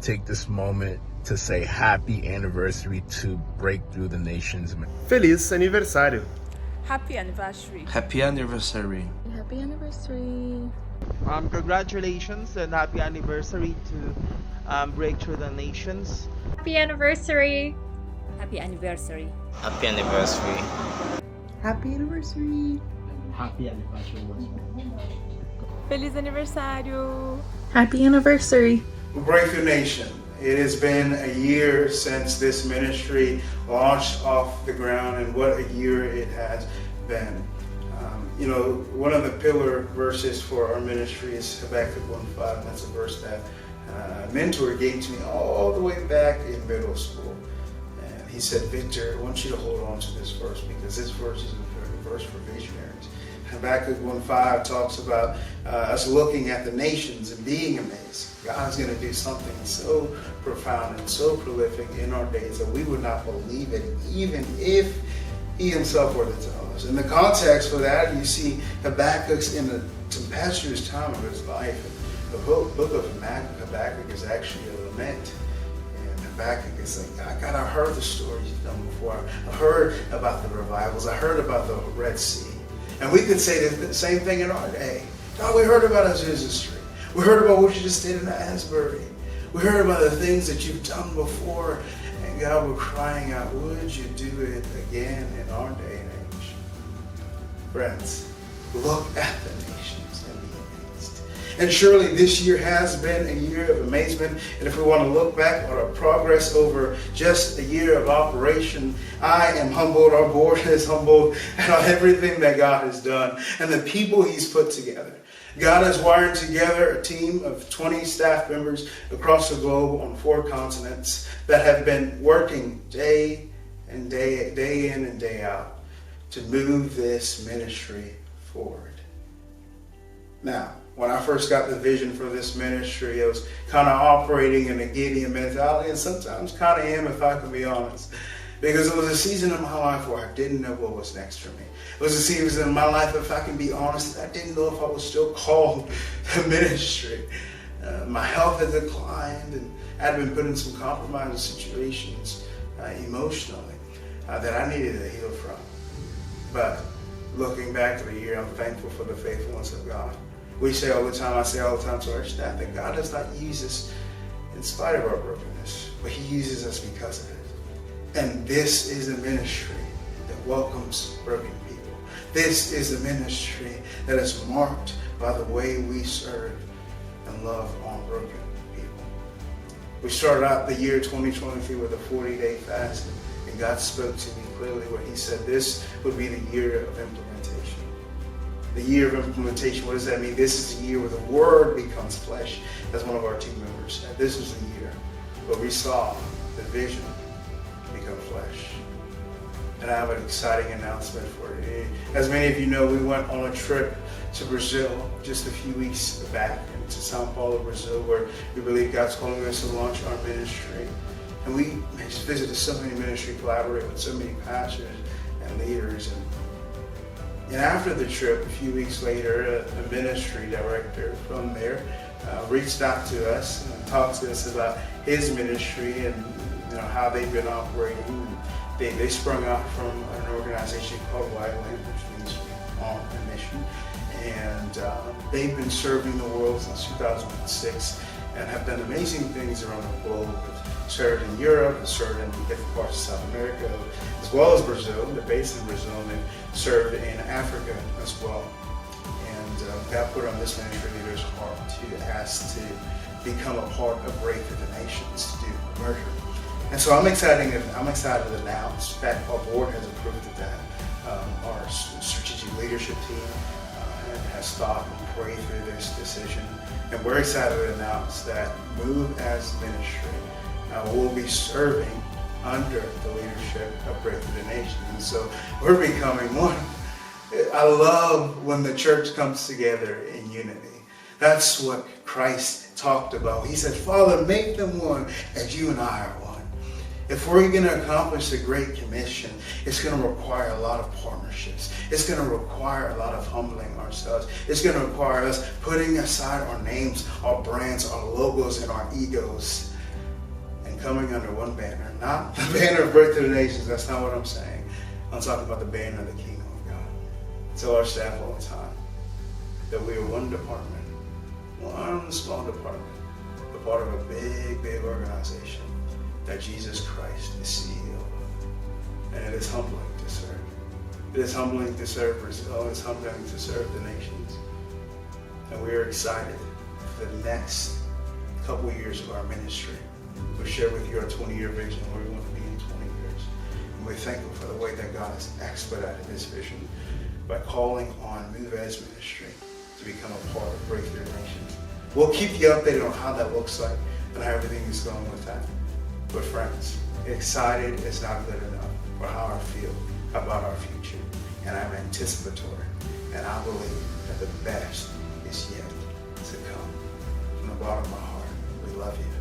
take this moment to say happy anniversary to Breakthrough the Nations. Feliz aniversário. Happy anniversary. Happy anniversary. Happy anniversary. Congratulations and happy anniversary to Breakthrough the Nations. Happy anniversary. Happy anniversary. Happy anniversary. Happy anniversary. Happy anniversary. Feliz aniversário. Happy anniversary. Breakthrough Nation. It has been a year since this ministry launched off the ground, and what a year it has been. One of the pillar verses for our ministry is Habakkuk 1:5. That's a verse that a mentor gave to me all the way back in middle school. And he said, Victor, I want you to hold on to this verse because this verse is a verse for visionaries. Habakkuk 1:5 talks about us looking at the nations and being amazed. God's going to do something so profound and so prolific in our days that we would not believe it, even if he himself were to tell us. In the context for that, you see Habakkuk's in a tempestuous time of his life. The book of Habakkuk is actually a lament. And Habakkuk is like, God, I heard the stories you've done before. I heard about the revivals. I heard about the Red Sea. And we could say the same thing in our day. God, we heard about Azusa Street. We heard about what you just did in Asbury. We heard about the things that you've done before. And God, we're crying out, would you do it again in our day and age? Friends, look at the nations and be amazed. And surely this year has been a year of amazement. And if we want to look back at our progress over just a year of operation, I am humbled, our board is humbled, and on everything that God has done and the people he's put together. God has wired together a team of 20 staff members across the globe on 4 continents that have been working day in and day out to move this ministry forward. Now, when I first got the vision for this ministry, I was kind of operating in a Gideon mentality, and sometimes kind of am, if I can be honest. Because it was a season of my life where I didn't know what was next for me. It was a season in my life, if I can be honest, I didn't know if I was still called to ministry. My health had declined, and I had been put in some compromising situations emotionally that I needed to heal from. But looking back to the year, I'm thankful for the faithfulness of God. We say all the time, I say all the time to our staff, that God does not use us in spite of our brokenness, but he uses us because of it. And this is a ministry that welcomes broken people. This is a ministry that is marked by the way we serve and love on broken people. We started out the year 2023 with a 40-day fast, and God spoke to me clearly where he said this would be the year of implementation. The year of implementation, what does that mean? This is the year where the Word becomes flesh, as one of our team members said. This is the year where we saw the vision become flesh. And I have an exciting announcement for you. As many of you know, we went on a trip to Brazil just a few weeks back, to Sao Paulo, Brazil, where we believe God's calling us to launch our ministry. And we just visited so many ministry, collaborated with so many pastors and leaders. And after the trip, a few weeks later, a ministry director from there reached out to us and talked to us about his ministry and how they've been operating. They sprung out from an organization called White Land, which means on a mission. And they've been serving the world since 2006 and have done amazing things around the globe. They've served in Europe, they've served in different parts of South America, as well as Brazil. They're based in Brazil, and they've served in Africa as well. And God put on this ministry leader's heart to ask to become a part of Breakthrough the Nations, to do a merger. And so I'm excited to announce that our board has approved of that. Our strategic leadership team has thought and prayed through this decision. And we're excited to announce that Move as Ministry will be serving under the leadership of Breakthrough the Nations. And so we're becoming one. I love when the church comes together in unity. That's what Christ talked about. He said, Father, make them one as you and I are one. If we're going to accomplish the Great Commission, it's going to require a lot of partnerships. It's going to require a lot of humbling ourselves. It's going to require us putting aside our names, our brands, our logos, and our egos and coming under one banner. Not the banner of Breakthrough the Nations, that's not what I'm saying. I'm talking about the banner of the kingdom of God. I tell our staff all the time that we are one department, one small department, but part of a big, big organization that Jesus Christ is CEO of. And it is humbling to serve. It is humbling to serve Brazil. It's humbling to serve the nations. And we are excited for the next couple years of our ministry. We'll share with you our 20-year vision, where we want to be in 20 years. And we're thankful for the way that God has expedited this vision by calling on Muvez Ministry to become a part of Breakthrough Nations. We'll keep you updated on how that looks like and how everything is going with that. But friends, excited is not good enough for how I feel about our future. And I'm anticipatory. And I believe that the best is yet to come. From the bottom of my heart, we love you.